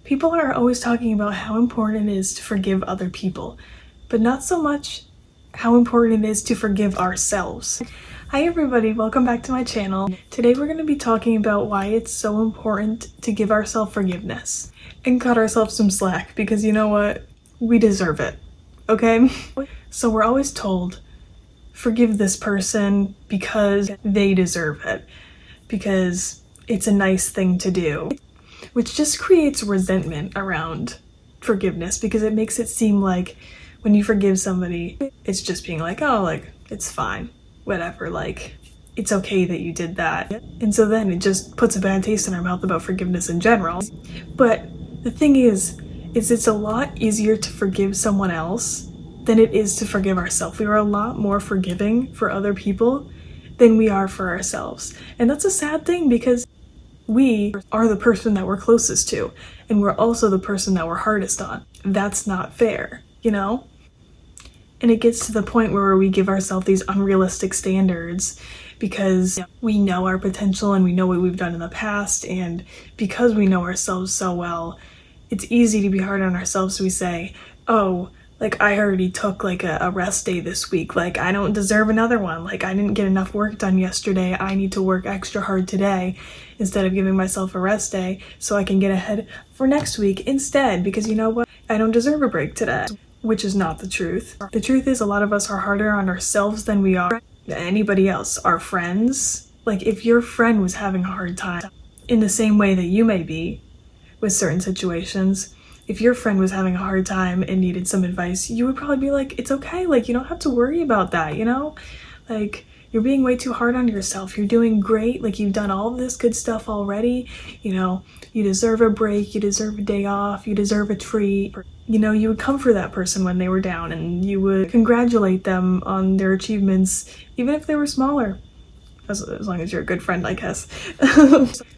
People are always talking about how important it is to forgive other people, but not so much how important it is to forgive ourselves. Hi everybody, welcome back to my channel. Today we're going to be talking about why it's so important to give ourselves forgiveness and cut ourselves some slack, because you know what? We deserve it, okay? So we're always told, forgive this person because they deserve it, because it's a nice thing to do, which just creates resentment around forgiveness, because it makes it seem like when you forgive somebody, it's just being like, oh, like, it's fine, whatever, like, it's okay that you did that. And so then it just puts a bad taste in our mouth about forgiveness in general. But the thing is it's a lot easier to forgive someone else than it is to forgive ourselves. We are a lot more forgiving for other people than we are for ourselves. And that's a sad thing, because we are the person that we're closest to, and we're also the person that we're hardest on. That's not fair, you know? And it gets to the point where we give ourselves these unrealistic standards because we know our potential and we know what we've done in the past, and because we know ourselves so well, it's easy to be hard on ourselves. So we say, oh, like, I already took like a rest day this week, like I don't deserve another one, like I didn't get enough work done yesterday, I need to work extra hard today instead of giving myself a rest day so I can get ahead for next week instead, because you know what, I don't deserve a break today. Which is not the truth. The truth is a lot of us are harder on ourselves than we are anybody else. Our friends, like if your friend was having a hard time in the same way that you may be with certain situations, if your friend was having a hard time and needed some advice, you would probably be like, it's okay, like you don't have to worry about that, you know? Like, you're being way too hard on yourself. You're doing great, like you've done all this good stuff already, you know, you deserve a break, you deserve a day off, you deserve a treat. You know, you would come for that person when they were down, and you would congratulate them on their achievements, even if they were smaller. As long as you're a good friend, I guess.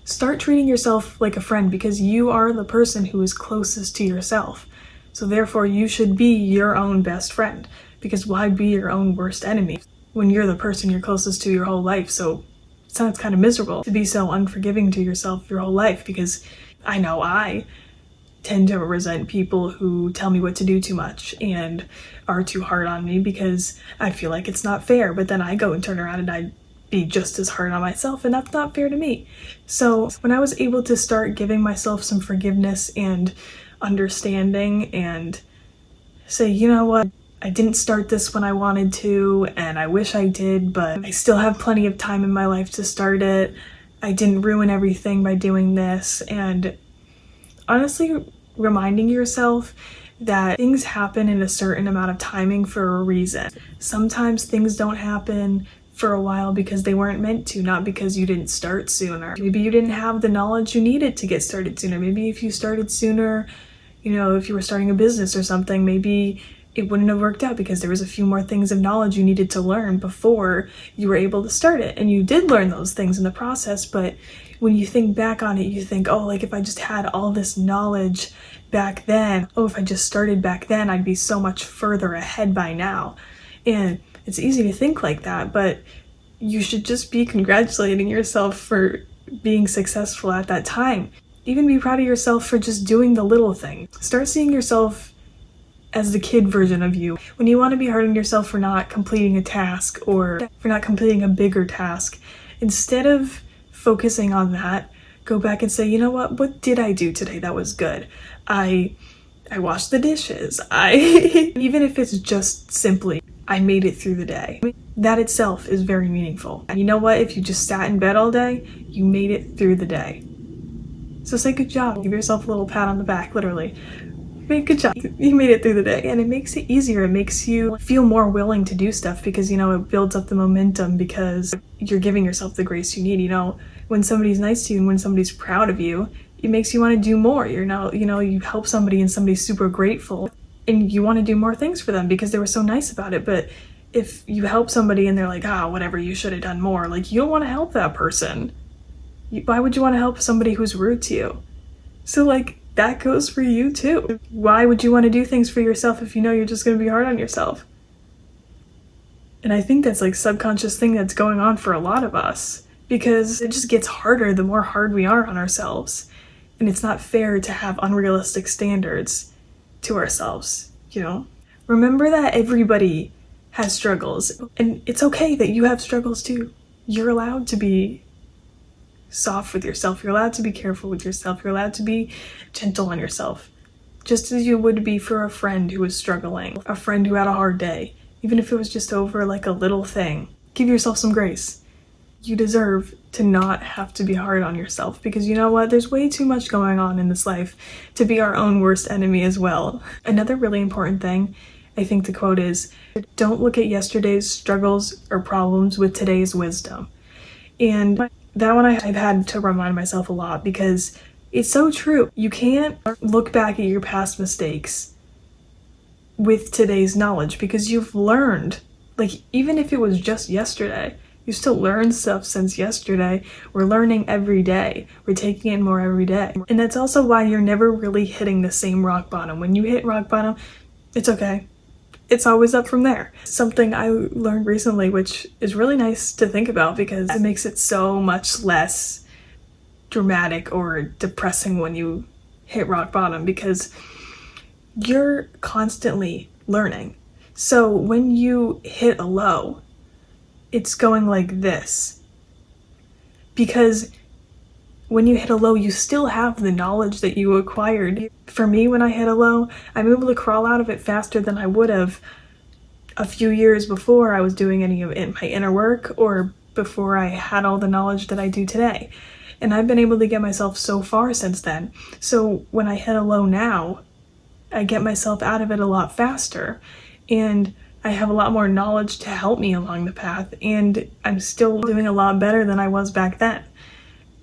Start treating yourself like a friend, because you are the person who is closest to yourself. So therefore you should be your own best friend, because why be your own worst enemy when you're the person you're closest to your whole life? So it sounds kind of miserable to be so unforgiving to yourself your whole life, because I know I tend to resent people who tell me what to do too much and are too hard on me, because I feel like it's not fair, but then I go and turn around and I be just as hard on myself, and that's not fair to me. So when I was able to start giving myself some forgiveness and understanding and say, you know what, I didn't start this when I wanted to, and I wish I did, but I still have plenty of time in my life to start it. I didn't ruin everything by doing this. And honestly, reminding yourself that things happen in a certain amount of timing for a reason. Sometimes things don't happen for a while because they weren't meant to, not because you didn't start sooner. Maybe you didn't have the knowledge you needed to get started sooner. Maybe if you started sooner, you know, if you were starting a business or something, maybe it wouldn't have worked out because there was a few more things of knowledge you needed to learn before you were able to start it. And you did learn those things in the process, but when you think back on it, you think, oh, like if I just had all this knowledge back then, oh, if I just started back then, I'd be so much further ahead by now. And it's easy to think like that, but you should just be congratulating yourself for being successful at that time. Even be proud of yourself for just doing the little thing. Start seeing yourself as the kid version of you. When you want to be hard on yourself for not completing a task or for not completing a bigger task, instead of focusing on that, go back and say, you know what did I do today that was good? I washed the dishes. Even if it's just simply, I made it through the day. That itself is very meaningful. And you know what? If you just sat in bed all day, you made it through the day. So say good job. Give yourself a little pat on the back, literally. Good job. You made it through the day. And it makes it easier. It makes you feel more willing to do stuff, because, you know, it builds up the momentum because you're giving yourself the grace you need. You know, when somebody's nice to you and when somebody's proud of you, it makes you want to do more. You're now, you know, you help somebody and somebody's super grateful and you want to do more things for them because they were so nice about it. But if you help somebody and they're like, whatever, you should have done more, like, you don't want to help that person. Why would you want to help somebody who's rude to you? So, like, that goes for you too. Why would you want to do things for yourself if you know you're just going to be hard on yourself? And I think that's like subconscious thing that's going on for a lot of us, because it just gets harder the more hard we are on ourselves. And it's not fair to have unrealistic standards to ourselves, you know? Remember that everybody has struggles, and it's okay that you have struggles too. You're allowed to be soft with yourself. You're allowed to be careful with yourself. You're allowed to be gentle on yourself. Just as you would be for a friend who was struggling, a friend who had a hard day, even if it was just over like a little thing. Give yourself some grace. You deserve to not have to be hard on yourself, because you know what? There's way too much going on in this life to be our own worst enemy as well. Another really important thing, I think the quote is, don't look at yesterday's struggles or problems with today's wisdom. And that one I've had to remind myself a lot, because it's so true. You can't look back at your past mistakes with today's knowledge, because you've learned. Like, even if it was just yesterday, you still learned stuff since yesterday. We're learning every day. We're taking in more every day. And that's also why you're never really hitting the same rock bottom. When you hit rock bottom, it's okay. It's always up from there. Something I learned recently, which is really nice to think about, because it makes it so much less dramatic or depressing when you hit rock bottom, because you're constantly learning. So when you hit a low, it's going like this, because when you hit a low, you still have the knowledge that you acquired. For me, when I hit a low, I'm able to crawl out of it faster than I would have a few years before I was doing any of my inner work, or before I had all the knowledge that I do today. And I've been able to get myself so far since then. So when I hit a low now, I get myself out of it a lot faster, and I have a lot more knowledge to help me along the path, and I'm still doing a lot better than I was back then.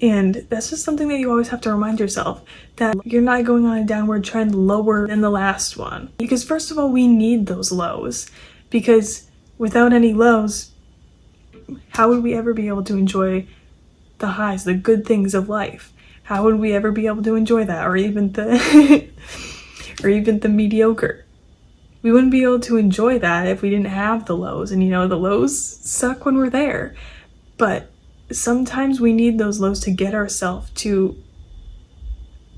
And that's just something that you always have to remind yourself, that you're not going on a downward trend lower than the last one. Because first of all, we need those lows, because without any lows, how would we ever be able to enjoy the highs, the good things of life? How would we ever be able to enjoy that, or even the or even the mediocre? We wouldn't be able to enjoy that if we didn't have the lows. And you know, the lows suck when we're there, but sometimes we need those lows to get ourselves to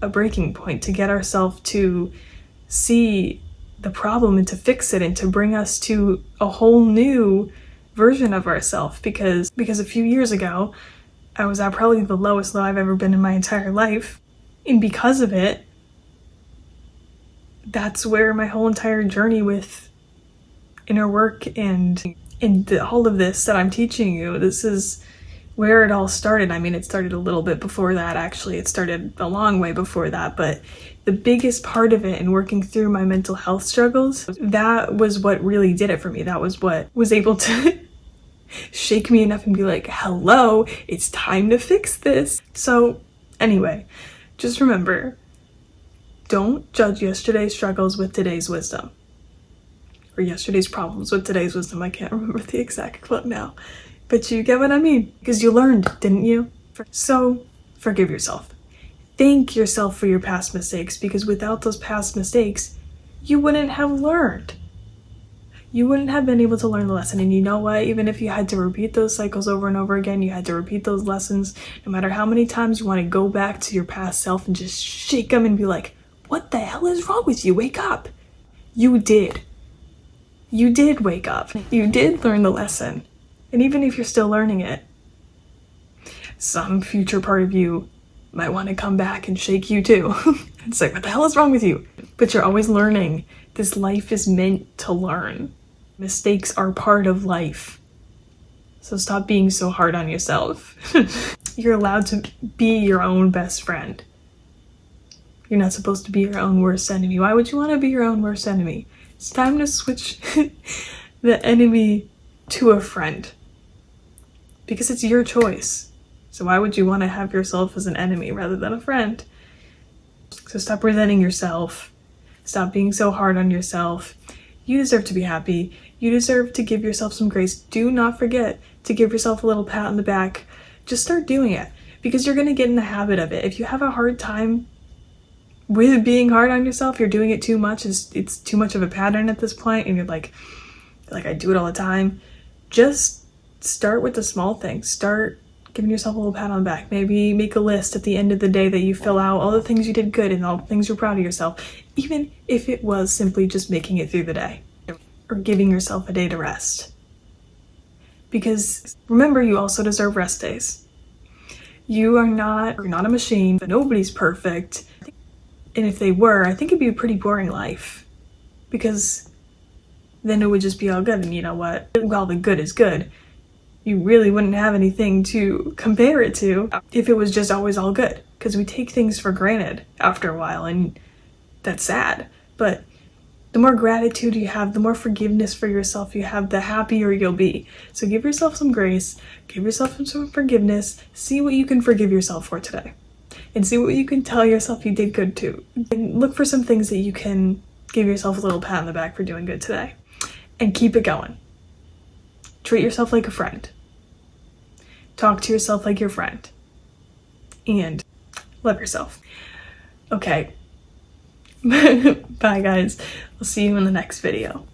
a breaking point, to get ourselves to see the problem and to fix it, and to bring us to a whole new version of ourselves. Because a few years ago, I was at probably the lowest low I've ever been in my entire life. And because of it, that's where my whole entire journey with inner work and all of this that I'm teaching you, this is where it all started. I mean, it started a little bit before that, actually. It started a long way before that, but the biggest part of it in working through my mental health struggles, that was what really did it for me. That was what was able to shake me enough and be like, hello, it's time to fix this. So anyway, just remember, don't judge yesterday's struggles with today's wisdom, or yesterday's problems with today's wisdom. I can't remember the exact quote now, but you get what I mean, because you learned, didn't you? So forgive yourself. Thank yourself for your past mistakes, because without those past mistakes, you wouldn't have learned. You wouldn't have been able to learn the lesson. And you know what? Even if you had to repeat those cycles over and over again, you had to repeat those lessons, no matter how many times you want to go back to your past self and just shake them and be like, what the hell is wrong with you? Wake up. You did. You did wake up. You did learn the lesson. And even if you're still learning it, some future part of you might want to come back and shake you too. It's like, what the hell is wrong with you? But you're always learning. This life is meant to learn. Mistakes are part of life. So stop being so hard on yourself. You're allowed to be your own best friend. You're not supposed to be your own worst enemy. Why would you want to be your own worst enemy? It's time to switch the enemy to a friend, because it's your choice. So why would you want to have yourself as an enemy rather than a friend? So stop resenting yourself. Stop being so hard on yourself. You deserve to be happy. You deserve to give yourself some grace. Do not forget to give yourself a little pat on the back. Just start doing it, because you're going to get in the habit of it. If you have a hard time with being hard on yourself, you're doing it too much, it's too much of a pattern at this point, and you're like I do it all the time, just start with the small things. Start giving yourself a little pat on the back. Maybe make a list at the end of the day that you fill out all the things you did good and all the things you're proud of yourself, even if it was simply just making it through the day or giving yourself a day to rest. Because remember, you also deserve rest days. You're not a machine, but nobody's perfect. And if they were, I think it'd be a pretty boring life, because then it would just be all good. And you know what? While the good is good, you really wouldn't have anything to compare it to if it was just always all good, because we take things for granted after a while, and that's sad. But the more gratitude you have, the more forgiveness for yourself you have, the happier you'll be. So give yourself some grace, give yourself some forgiveness, see what you can forgive yourself for today, and see what you can tell yourself you did good too. And look for some things that you can give yourself a little pat on the back for doing good today, and keep it going. Treat yourself like a friend. Talk to yourself like your friend. And love yourself. Okay. Bye guys. I'll see you in the next video.